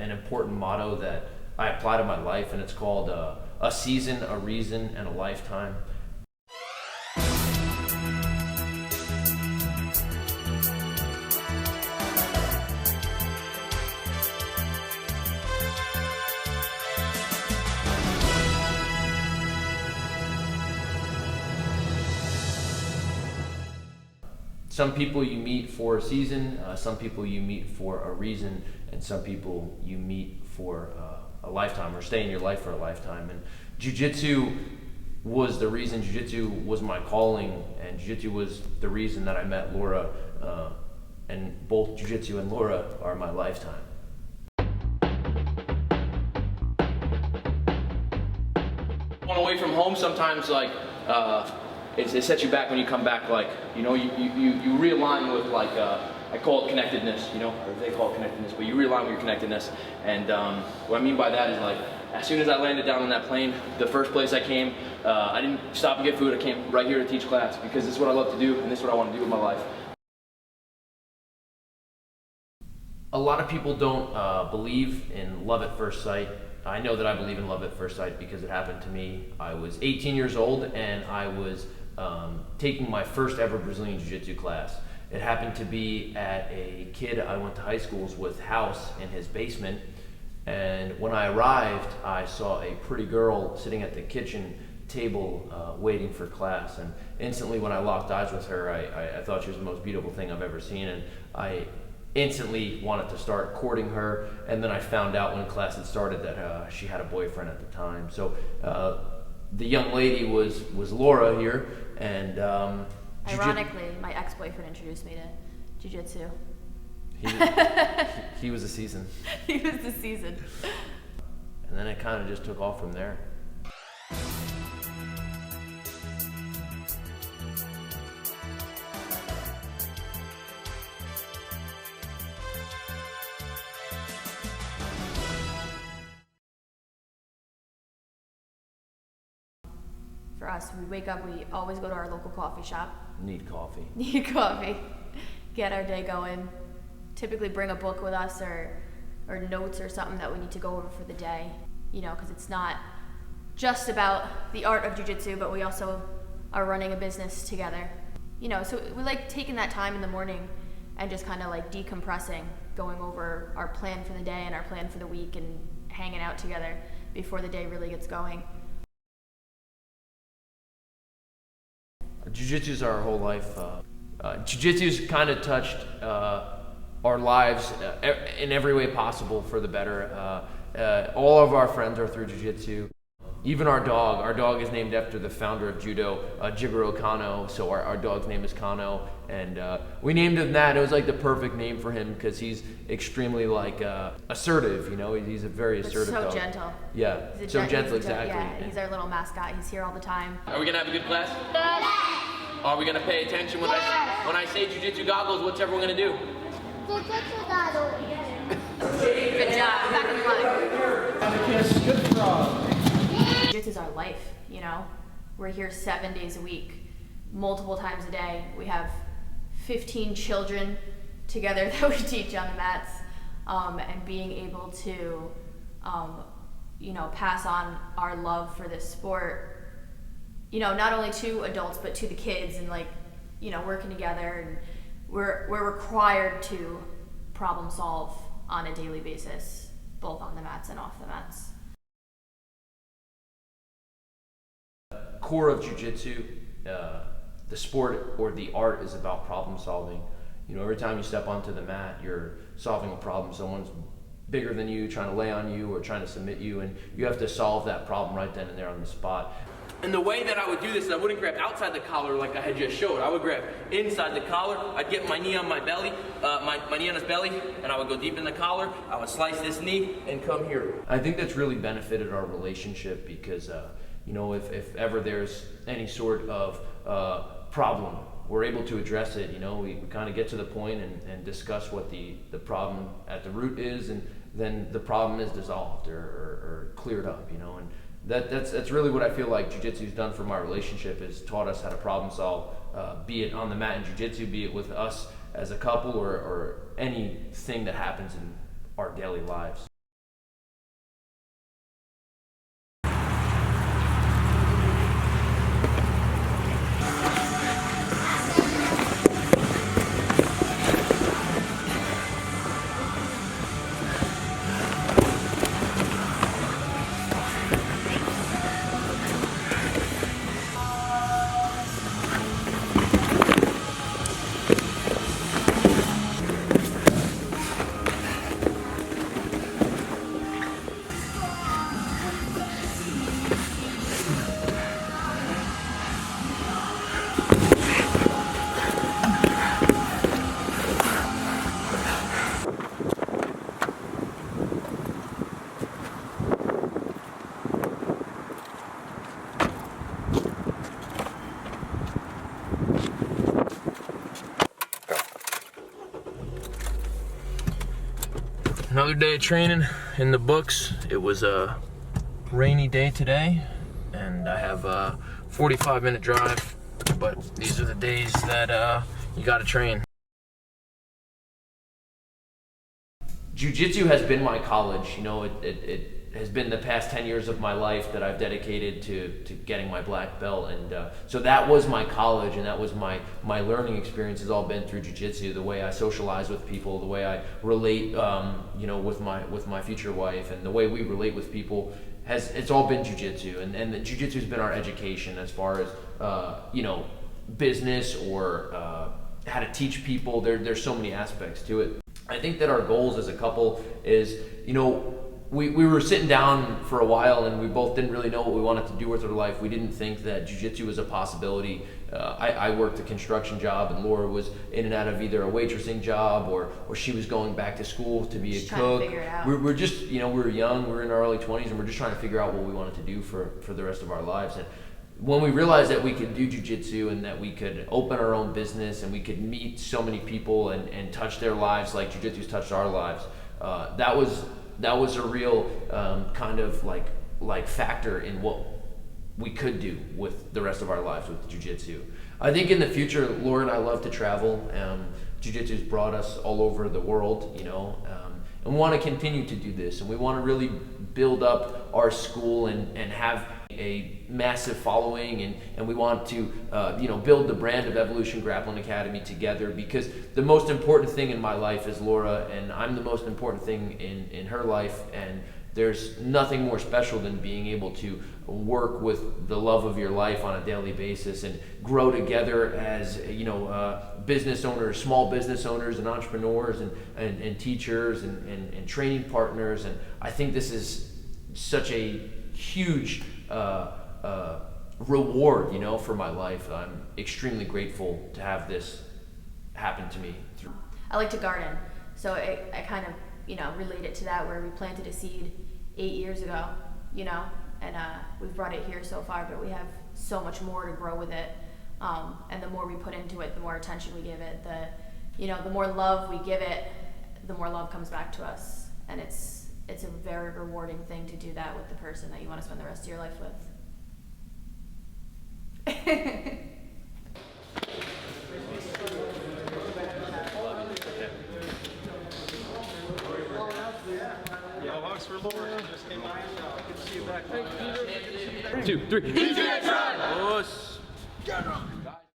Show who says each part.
Speaker 1: an important motto that I apply to my life, and it's called a season, a reason, and a lifetime. Some people you meet for a season, some people you meet for a reason, and some people you meet for a lifetime, or stay in your life for a lifetime. And jiu-jitsu was the reason. Jiu-jitsu was my calling, and jiu-jitsu was the reason that I met Laura, and both jiu-jitsu and Laura are my lifetime. Going away from home sometimes, like, it sets you back when you come back, like, you know, you realign with, like, I call it connectedness, you know, or they call it connectedness, but you realign with your connectedness. And what I mean by that is, like, as soon as I landed down on that plane, the first place I came, I didn't stop and get food. I came right here to teach class, because this is what I love to do, and this is what I want to do with my life. A lot of people don't believe in love at first sight. I know that I believe in love at first sight because it happened to me. I was 18 years old, and I was taking my first ever Brazilian Jiu-Jitsu class. It happened to be at a kid I went to high schools with house in his basement. And when I arrived, I saw a pretty girl sitting at the kitchen table waiting for class. And instantly when I locked eyes with her, I thought she was the most beautiful thing I've ever seen. And I instantly wanted to start courting her. And then I found out when class had started that she had a boyfriend at the time. So the young lady was Laura here. And
Speaker 2: ironically, my ex-boyfriend introduced me to jiu-jitsu.
Speaker 1: He was the season.
Speaker 2: He was the season.
Speaker 1: And then it kind of just took off from there.
Speaker 2: For us, we wake up, we always go to our local coffee shop.
Speaker 1: Need coffee.
Speaker 2: Need coffee. Get our day going. Typically bring a book with us, or notes or something that we need to go over for the day. You know, because it's not just about the art of jiu-jitsu, but we also are running a business together. You know, so we like taking that time in the morning and just kind of like decompressing, going over our plan for the day and our plan for the week, and hanging out together before the day really gets going.
Speaker 1: Jiu-jitsu's our whole life. Jiu-jitsu's kind of touched our lives in every way possible for the better. All of our friends are through jiu-jitsu. Even our dog is named after the founder of judo, Jigoro Kano, so our dog's name is Kano, and we named him that. It was like the perfect name for him because he's extremely like assertive, you know, he's a very assertive dog.
Speaker 2: So gentle.
Speaker 1: Yeah, so gentle, exactly.
Speaker 2: Yeah, he's our little mascot, he's here all the time.
Speaker 1: Are we gonna have a good class? Yes. Are we gonna pay attention when I say jiu-jitsu goggles? What's everyone gonna do?
Speaker 2: Good job, back in the line.
Speaker 1: Good frog.
Speaker 2: Jiu-jitsu is our life, you know. We're here 7 days a week, multiple times a day. We have 15 children together that we teach on the mats, and being able to, you know, pass on our love for this sport, you know, not only to adults but to the kids, and like, you know, working together, and we're required to problem solve on a daily basis, both on the mats and off the mats.
Speaker 1: Core of jiu-jitsu, the sport or the art is about problem solving. You know, every time you step onto the mat, you're solving a problem. Someone's bigger than you, trying to lay on you or trying to submit you, and you have to solve that problem right then and there on the spot. And the way that I would do this is I wouldn't grab outside the collar like I had just showed. I would grab inside the collar. I'd get my knee on my belly, my knee on his belly, and I would go deep in the collar. I would slice this knee and come here. I think that's really benefited our relationship because, you know, if ever there's any sort of problem, we're able to address it. You know, we kind of get to the point and discuss what the problem at the root is, and then the problem is dissolved or cleared up, you know. And that's really what I feel like jiu-jitsu's done for my relationship, is taught us how to problem solve, be it on the mat in jiu-jitsu, be it with us as a couple, or anything that happens in our daily lives. Another day of training in the books. It was a rainy day today, and I have a 45-minute drive, but these are the days that you gotta train. Jiu-jitsu has been my college. You know, it has been the past 10 years of my life that I've dedicated to getting my black belt, and so that was my college, and that was my learning experience has all been through jiu-jitsu. The way I socialize with people, the way I relate, you know, with my future wife, and the way we relate with people it's all been jiu-jitsu, and the jiu-jitsu has been our education as far as you know, business or how to teach people. There's so many aspects to it. I think that our goals as a couple is, you know, we were sitting down for a while, and we both didn't really know what we wanted to do with our life. We didn't think that jiu-jitsu was a possibility. I worked a construction job, and Laura was in and out of either a waitressing job or she was going back to school to be
Speaker 2: just
Speaker 1: a cook.
Speaker 2: Trying to figure it out.
Speaker 1: We're just, you know, we were young, we were in our early 20s, and we're just trying to figure out what we wanted to do for the rest of our lives. And when we realized that we could do jiu-jitsu and that we could open our own business and we could meet so many people and touch their lives like jiu-jitsu's touched our lives, that was a real kind of like factor in what we could do with the rest of our lives with jiu-jitsu. I think in the future, Laura and I love to travel. Jiu-jitsu's brought us all over the world, you know, and we want to continue to do this, and we want to really build up our school and have a massive following, and we want to you know, build the brand of Evolution Grappling Academy together, because the most important thing in my life is Laura, and I'm the most important thing in her life, and there's nothing more special than being able to work with the love of your life on a daily basis and grow together as, you know, business owners, small business owners and entrepreneurs and teachers and training partners. And I think this is such a huge reward, you know, for my life. I'm extremely grateful to have this happen to me.
Speaker 2: I like to garden, so I kind of, you know, relate it to that, where we planted a seed 8 years ago, you know, and we've brought it here so far, but we have so much more to grow with it. And the more we put into it, the more attention we give it, you know, the more love we give it, the more love comes back to us. And it's a very rewarding thing to do that with the person that you want to spend the rest of your life with.
Speaker 3: For Laura, just came by. Good to see you back.
Speaker 1: 2, 3.